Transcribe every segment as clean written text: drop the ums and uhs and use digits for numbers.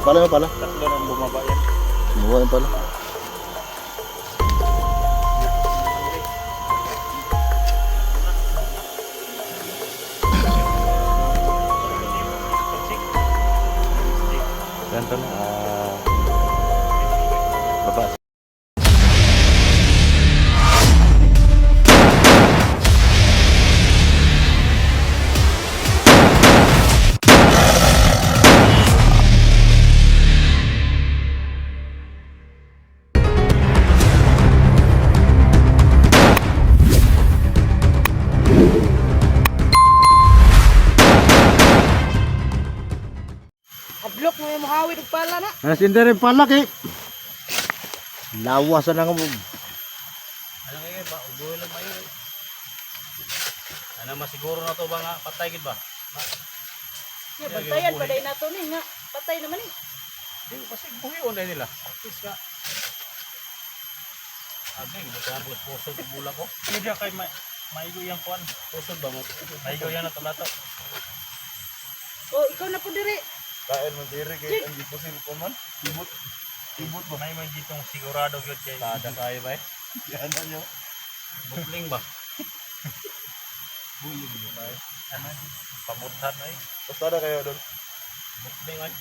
Pala na pala. Tatlo nang bumaba yan. Bumaba na pala. Ganito na. Baba. Hadlok mo yung muhawid og pala na. Nasinda rin pala kay. Lawas na nga mo. Ano kayo ba? Ubuhin lang mayo. Ano masiguro na to ba nga patay gid ba? Ya bantayan pa day nato ni nga patay naman ni. Di kasi buhion na nila. Tis nga. Agay, basta ang puso ng bula ko. Hindi kay maigo yang kuan. Puso ba mo? Maigo yan na tulato. Oh, ikaw na po diri. Kain mo diri kay ang gipusil ko man. Ibot ba? May may ditong sigurado yun kay tada kayo ba eh? Yan na nyo. Bukling ba? Bulig ba eh? Ano? Pamudhan na eh. Basta na kayo doon. Bukling ay.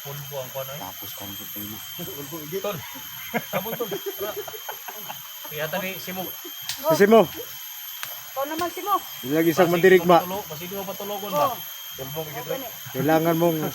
Pulbo ang kuan ay. Tapos kang pipili. Tol. Kabon tol. Kaya tani simo. Kasi mo. Ikaw naman si mo. Ilagi isang mandirigma. Masig mo patulogon ba? Tulbong Oh, ikit gani. Kailangan mong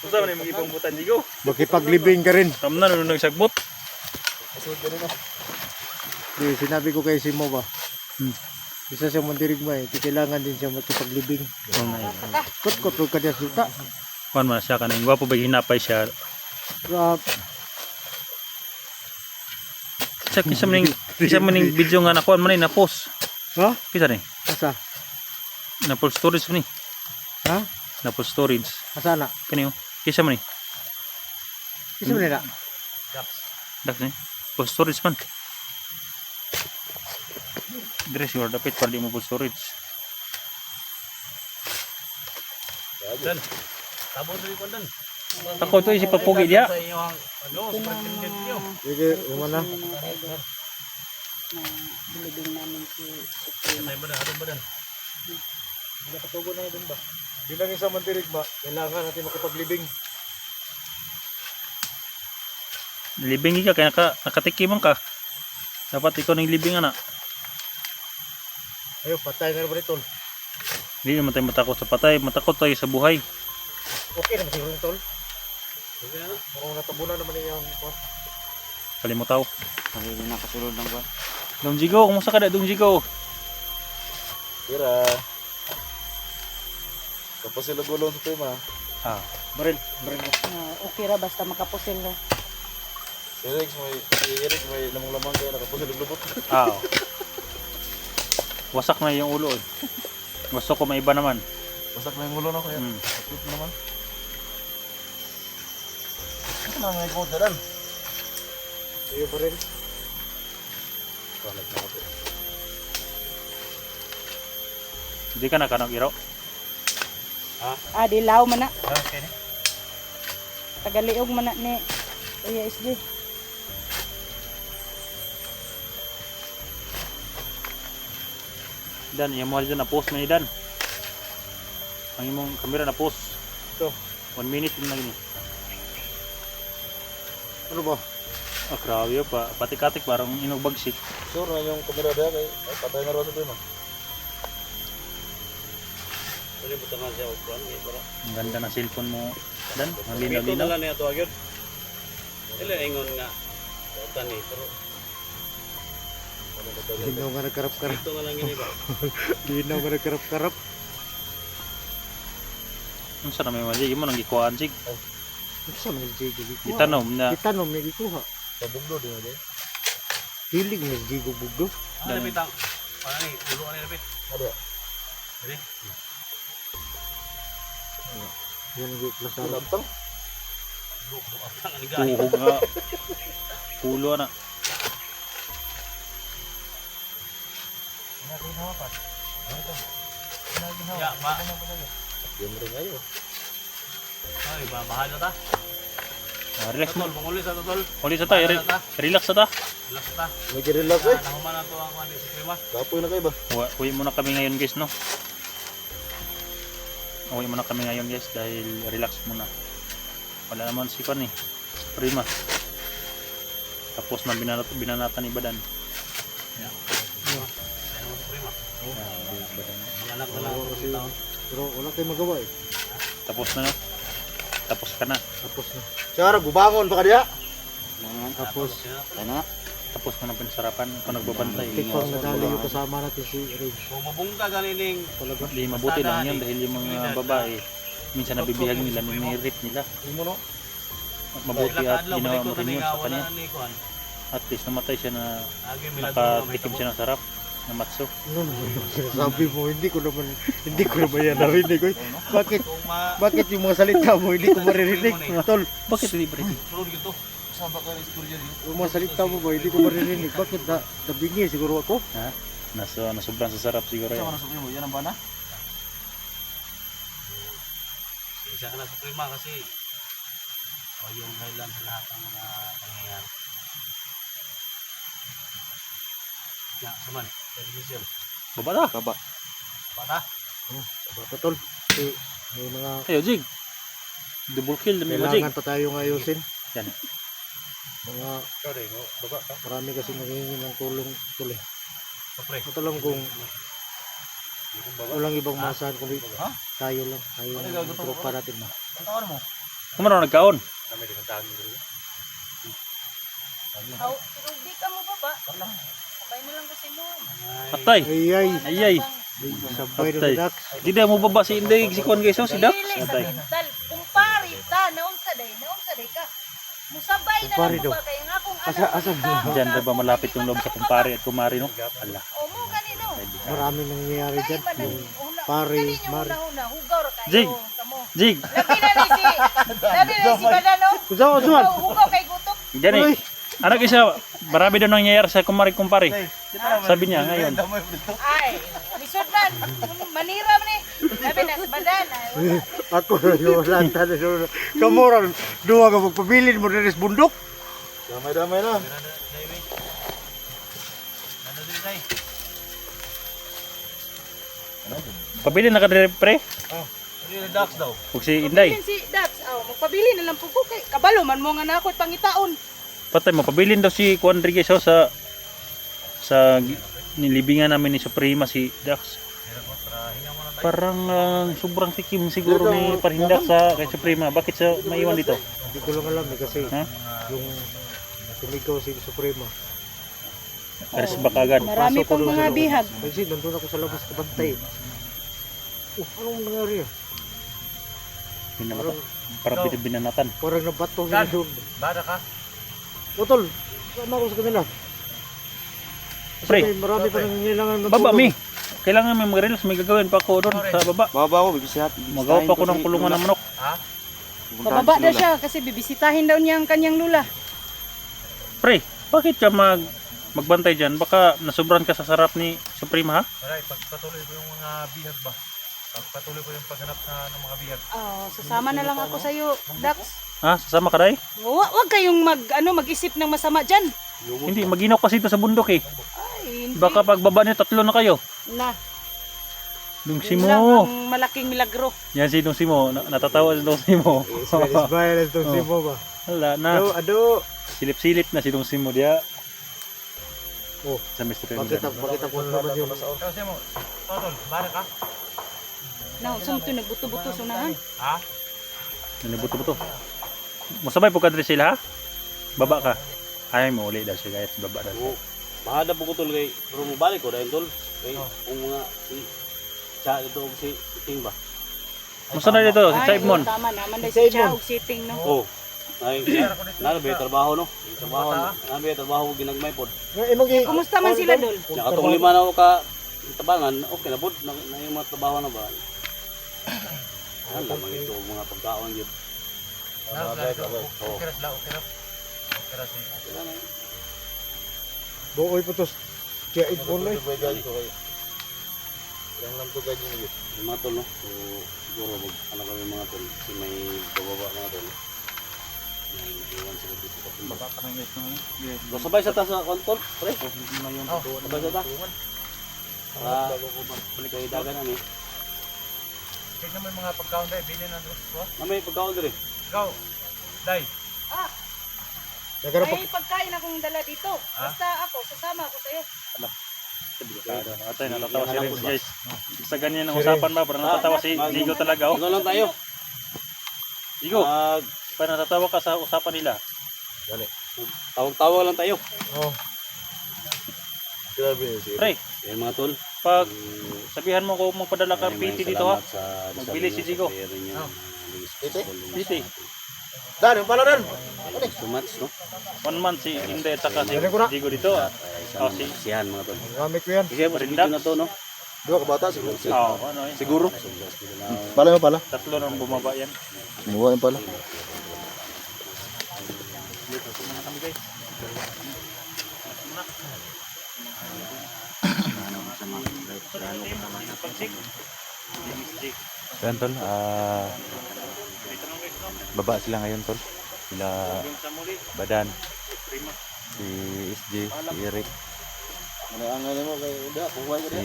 Usa man imong ipang butan digo. makipaglibing ka rin. Tamna nung nagsagbot. Asod ka rin Di, sinabi ko kay Simo ba? Isa siyang mandirigma eh. Kailangan din siya makipaglibing. Kot-kot ka niya suta. Kuan man siya kaning gwapo ba hinapay siya. Rap. Sa kisa maning video nga nakuan man ni na post. Ha? Kisa ni? Asa? Na full storage man ni. Ha? Na full storage. Asa na? Kaniyo. Kisa man ni. Isa mo nila? Dak ni. Full storage man. Dress your dapat para di mo full storage. Dan. Tabo diri ko dan. Tako to si pagpugi dia. Sa inyo ang ano, superintendent niyo. Sige, umana. Na bilibing namin si May ba ano ba dan? Hindi katugo na yun ba? Bilang isang mandirigma, kailangan natin makipaglibing. Libing ka kaya nakatikiman ka. Dapat ikaw ning libing ana. Ayun, patay na naman ito. Hindi naman tayo matakot sa patay, matakot tayo sa buhay. Okay naman siguro ito. Mukhang natabunan naman yung Kalimutaw. hindi nakasulod ng buwan. Dong Jigo, kumusta ka na Dong Jigo? Tira. Tapos sila gulong sa tema. Ah, Baril. okay ra basta makapusil na. Si Eric may lamang-lamang kaya nakapusil ng lubot. ah. Wasak na yung ulo eh. Gusto ko may iba naman. Basak na yung ulo na kaya. Takot mo naman. Ano naman may kumot na dan? Iyo pa rin. Kalag na ako. Hindi ka na kanang iraw. Ah, dilaw man na. Okay. Tagaliog man na ni Kuya SG. Dan, yung mga dyan na post na Dan. Ang imong kamera na post. Ito. 1 minute yung naging. Ano ba? Ah, grabe yun pa. Patik-atik parang inubagsik. Sure na yung kamera dyan ay patay na rin ito no? Pwede po tangan siya ukuan. Ang ganda ng cellphone mo. Dan, ang linaw-linaw. Ito na lang ito agad. Ila ingon nga. Kautan eh. Pero Linaw nga nagkarap-karap. ito nga lang yun ba? Linaw nga nagkarap-karap. Ang sana may mali. Yung mo nang gikuhaan sig. Ano sa mga Jigo gikuha? Itanom na. Itanom niya gikuha. Pabugdo din natin. Hilig niya Jigo bugdo. Ano na bitang? Ano ni? Ulo ano na bit? Ano? Ready? Yan yung klasaro. Lantang? Tuhog nga. Pulo na. Ya, Pak. Yan rin ngayon. Ay, babahan na ta. Relax mo. Tol, panguli sa to, tol. Uli sa ta, relax sa ta. Relax ta. Medyo relax eh. Nahuman na to ang kuwan si Prima. Kapoy na kayo ba? Uwi muna kami ngayon guys, no? Uwi muna kami ngayon guys dahil relax muna. Wala naman si Pan eh. Prima. Tapos na binanatan ni Badan. Ayun mo si Prima. Badan. Mga anak na lang. Oo, kasi, pero wala tayong magawa eh. Tapos na no? Tapos ka na. Tapos na. Sara, gubangon pa ka diya? Tapos, Tapos ka na pinsarapan. Kung nagbabantay. tikpang nadali yung kasama natin si Rage. Kung mabungka ganining Talaga. Hindi mabuti lang yan dahil yung mga babae minsan nabibihag nila, nire-rape nila. Hindi mo no? Mabuti at ginawa mo rin yun sa kanya. ni kuan. At least namatay siya na Agi milagro nakatikim siya ng sarap na matso. Ano naman yung sinasabi mo? Hindi ko naman yan narinig. Oy. Kung Bakit yung mga salita mo hindi ko maririnig? Tol, Bakit libre? sunod gito. Saba ka ng istorya dito. yung mga salita mo ba hindi ko maririnig? Bakit nabingi siguro ako? Ha? Sobrang sa sarap siguro yan. Nasubi mo, yan ang bana? Isa ka na sa Prima kasi yung dahilan sa lahat ng mga pangyayari. Ya, saman. Television. Baba na. Bata. Baka tol, kasi may mga Ayo, Jig. Double kill dami mo, Jig. kailangan pa tayong ayusin. Yan. Mga Sorry, baba ka. marami kasi naghihingi ng tulong tuloy. Kapre. Ito lang kung walang ibang masahan kundi tayo lang. Tayo yung tropa natin. Ang tawar mo? Kumano nagkaon? Kami di kantagin dito. Aw, pero di ka mo baba. Sabay na lang kasi mo. Patay. Ayay, Ayay. sabay na Patay. dadak. Di na mo baba si Inday, si Kwan guys, oh, si Dax. Dili sa Patay. mental. Kumpari ta, naunsa day ka. Musabay na Kumpari lang daw. baba kay nga akong Asa Diyan ba ba malapit yung loob sa kumpare at kumari, no? Ala. O mo kanino. Maraming nangyayari dyan. Yung pare, mari. Una, hugaw ra kayo. Jig. Kamo. Jig. Labi na si Badano. Kusawa, kusawa. Hugaw kay gutok. Diyan eh. Anak isa, marami daw nangyayari sa kumpare. Sabi niya ngayon. Ay, lisod man. Manira man eh. Labi na si Badana. Ako na yung lanta na siya. Kamoran, duwa ka magpabilin mo na rin sa bundok. Damay-damay na. Pabili na ka dire, pre. Dax daw. Huwag si Inday. Si Dax, magpabili na lang po ko kay kabalo man mo nga nakot pangitaon. Patay mo, pabilin daw si Kwan Rodriguez, oh, nilibingan namin ni Suprema si Dax. Parang sobrang tikim siguro ni Parindak sa kay Suprema. Bakit sa maiwan dito? Hindi ko lang alam eh kasi Ha? yung sumigaw si Suprema. Aris ba kagad? Marami Pasok ko pang doon mga sa loob. bihag. Kasi nandun ako sa labas kabantay. Anong nangyari ah? Binamata. Parang binanatan. Parang nabato na doon. Bada ka? Utol, sama ko sa kanila. Kasi Pre. may marami pa nangangailangan ng Baba tulong. mi. Kailangan may mag-relax, may gagawin pa ako doon sa baba. Baba ako, bibisihat. Magawa pa ako ng kulungan ng manok. Bababa na siya kasi bibisitahin daw niya ang kanyang lula. Pre, bakit ka magbantay dyan? Baka nasubran ka sa sarap ni Suprema, ha? Alright, pagpatuloy ko yung mga bihag ba? Pagpatuloy ko yung paghanap ng mga bihag. Sasama na lang ako sa iyo, Dax. Ha? Sasama ka rin? Wag kayong mag-isip ng masama diyan. Hindi, maginaw kasi ito sa bundok eh. Ay, hindi. Baka pagbaba niyo, tatlo na kayo. Na, Dungsi yun lang mo. ang malaking milagro. Yan si Dungsi mo. Natatawa si Dungsi mo. Is violence itong Oh. simo ba? Wala na. Ado. Silip-silip na si Dungsi mo dia. Oh, Sa Mr. bakit ako naman yung Kasi mo, Totol, bada ka? Na, sumto nagbuto-buto sunahan. Ha? Nanibuto-buto. Masabay po ka diri sila ha? Baba ka. Ay mo uli daw siya guys. Baba daw siya. Mahada po ko tol kay, pero mabalik ko dahil tol. Kay, kung mga, siya ito si Ting ba? Musta na dito? Si Saibmon. Tama naman dahil Si si Chao, Saibmon. sitting no. Oo. Ay, nalabi, trabaho no? Trabaho ko ginagmay po. Kumusta man sila dol? Nakatong lima na ako ka tabangan, okay na po, na yung mga trabaho na ba? Ano naman ito, mga pagkaon yun. Oo. buoy po to. Kaya ipon na eh. Yung mga tol, no? So, siguro mag ano kami mga tol kasi may bababa mga tol. May iwan sila dito sa tumba. Baka kami guys no. Yes. So, sabay sa taas sa kontol, pre. Hindi na yung Sabay sa taas. Para balik kayo dagan ani. Tignan mo yung mga pagkaon dahil, bilhin na doon. May pagkaon diri. Go! Day! Ah, Nagkaroon may pagkain akong dala dito. Basta ako, sasama ako sa'yo. Atay, natatawa si Renz guys. Sa ganyan ang usapan ba? Parang natatawa si Digo talaga. Ano lang tayo? Digo, parang natatawa ka sa usapan nila. Tawag-tawag lang tayo. Oh. Grabe yun siya. Pre, Yan mga tol. pag sabihan mo ko magpadala ka Maraming PT dito ha. salamat sa Magbili si Digo. PT? Dan, yung pala dan! So much, no? 1 month si Inday at saka si Dali ko na. Digo dito. Oh, si Siyan mga tol. Gamit ko yan. Kasi mas video na to, no? Dua ka bata siguro. ano eh. Siguro. Pala mo pala. Tatlo nang bumaba yan. Buwan pala. Dito na kami guys. Ayan tol, baba sila ngayon tol. Sila Badan, si SJ, si Eric, si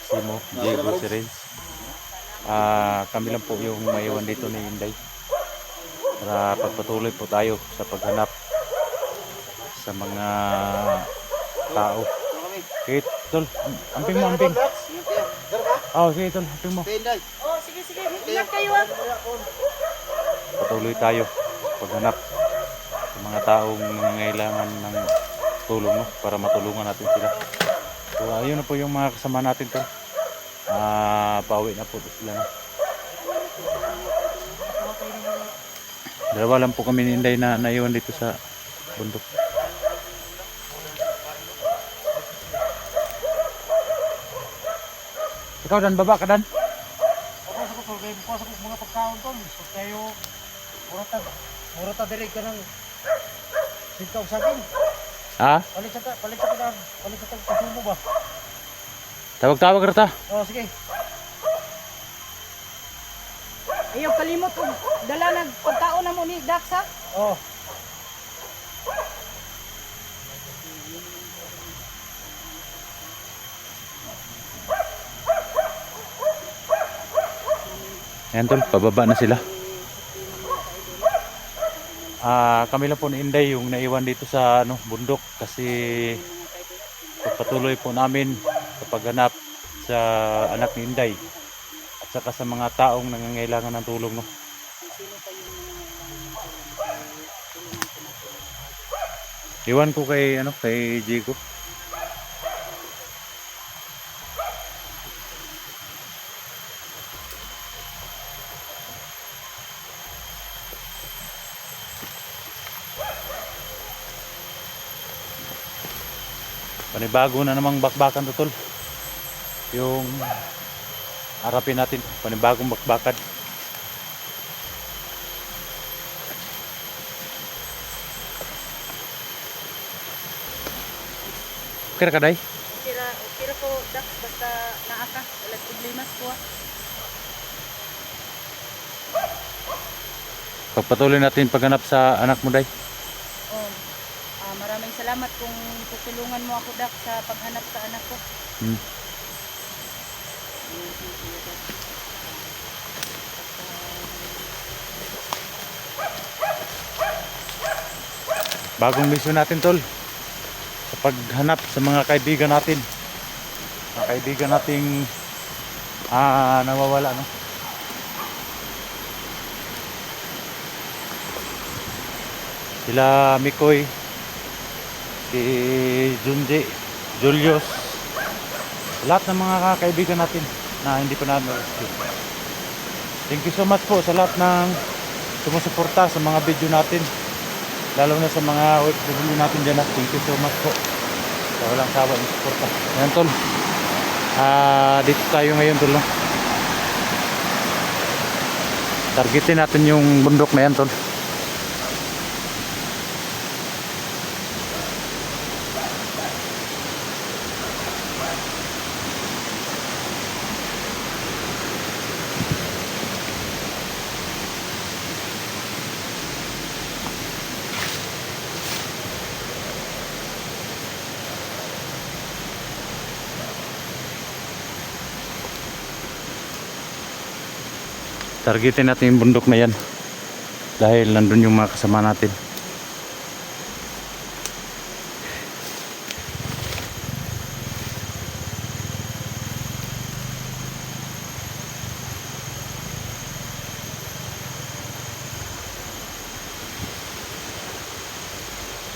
Simo, Diego, si Renz. Kami lang po yung maiwan dito ni Inday. Para pagpatuloy po tayo sa paghanap sa mga tao. Okay tol, amping mo, amping. Oh, sige tol, amping mo. Oh, sige, sige. Ingat kayo ah. Patuloy tayo paghanap sa mga taong nangangailangan ng tulong, no? Para matulungan natin sila. So ayun na po yung mga kasama natin to. Pauwi na po sila na. Dalawa lang po kami ni Inday na naiwan dito sa bundok. Ikaw Dan, baba ka Dan. Ako sa kaya bukas ako mga pagkaon to. So kayo, mura ta direct ka ng sintaw sa akin. Ha? Palit sa kasumo ba? Tawag-tawag rata. Oh, sige. Ayaw kalimot kung dala ng pagkaon na mo ni Dax ha. Oh. Ayan tol, pababa na sila. Kami lang po ni Inday yung naiwan dito sa bundok kasi pagpatuloy po namin sa paghanap sa anak ni Inday at saka sa mga taong nangangailangan ng tulong, no. Iwan ko kay Jigo. Panibago na namang bakbakan to tol. Yung harapin natin, panibagong bakbakan. Kira ka day? Kira ko Dax basta naaka. Wala problemas ko ah. Pagpatuloy natin paghanap sa anak mo day. Oh, maraming salamat kung tutulungan mo ako Dax sa paghanap sa anak ko. Bagong misyon natin tol sa paghanap sa mga kaibigan natin. Mga kaibigan nating nawawala, no. Sila Mikoy, si Junji, Julius, lahat ng mga kaibigan natin na hindi pa natin. Thank you so much po sa lahat ng sumusuporta sa mga video natin, lalo na sa mga OFW natin dyan. Thank you so much po sa walang sawa ng suporta. Ayan tol, dito tayo ngayon tol, no? Targetin natin yung bundok na yan tol. Targetin natin yung bundok na yan. Dahil nandun yung mga kasama natin.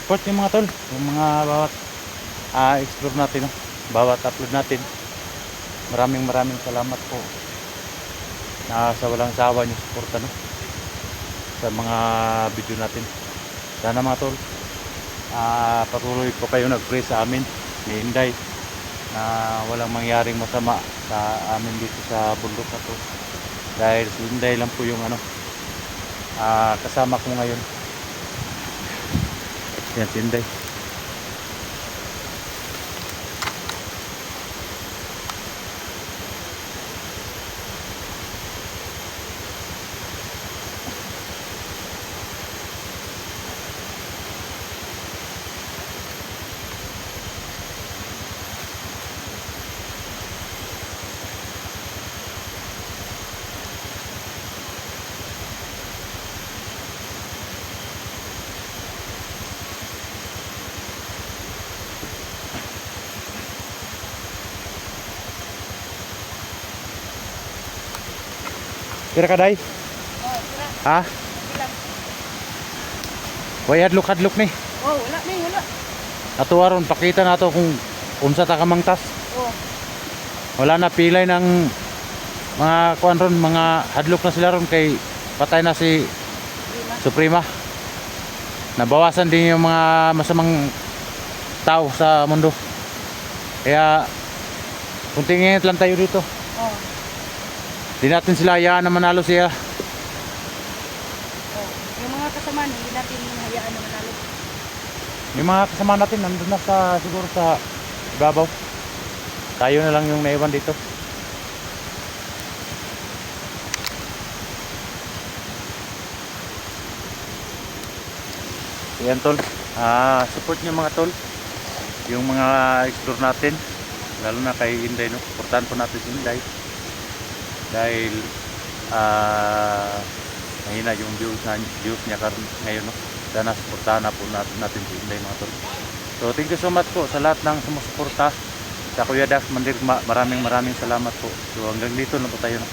Support yung mga tol, yung mga bawat explore natin, no? Bawat upload natin. Maraming salamat po na sa walang sawa nyo suporta, no? Sa mga video natin. Sana mga tol, patuloy po kayo nag-pray sa amin ni Inday na walang mangyaring masama sa amin dito sa bundok na to. Dahil si Inday lang po yung kasama ko ngayon. Yan si Inday. Kira ka day? Oh, tira. Ha? Okay lang. Way hadlok ni. Oh, wala may wala. Ato aron pakita nato kung unsa ta ka mangtas. Oh, Wala na pilay ng mga kuan ron, mga hadlok na sila ron kay patay na si lima. Suprema. Nabawasan din yung mga masamang tao sa mundo. Kaya kunting ingat lang tayo dito. Oh, Di natin sila hayaan na manalo siya. oh. Yung mga kasama hindi natin hayaan na manalo. Yung mga kasama natin nandun na sa siguro sa ibabaw. Tayo na lang yung naiwan dito. Ayan tol. Support nyo mga tol. Yung mga explore natin. Lalo na kay Inday, no? Supportahan po natin si Inday. Dahil mahina yung views niya ngayon, no? Sana supportahan na po natin si Inday mga tol. So thank you so much po sa lahat ng sumusuporta sa Kuya Dax Mandirigma. Maraming salamat po. So hanggang dito na po tayo, no?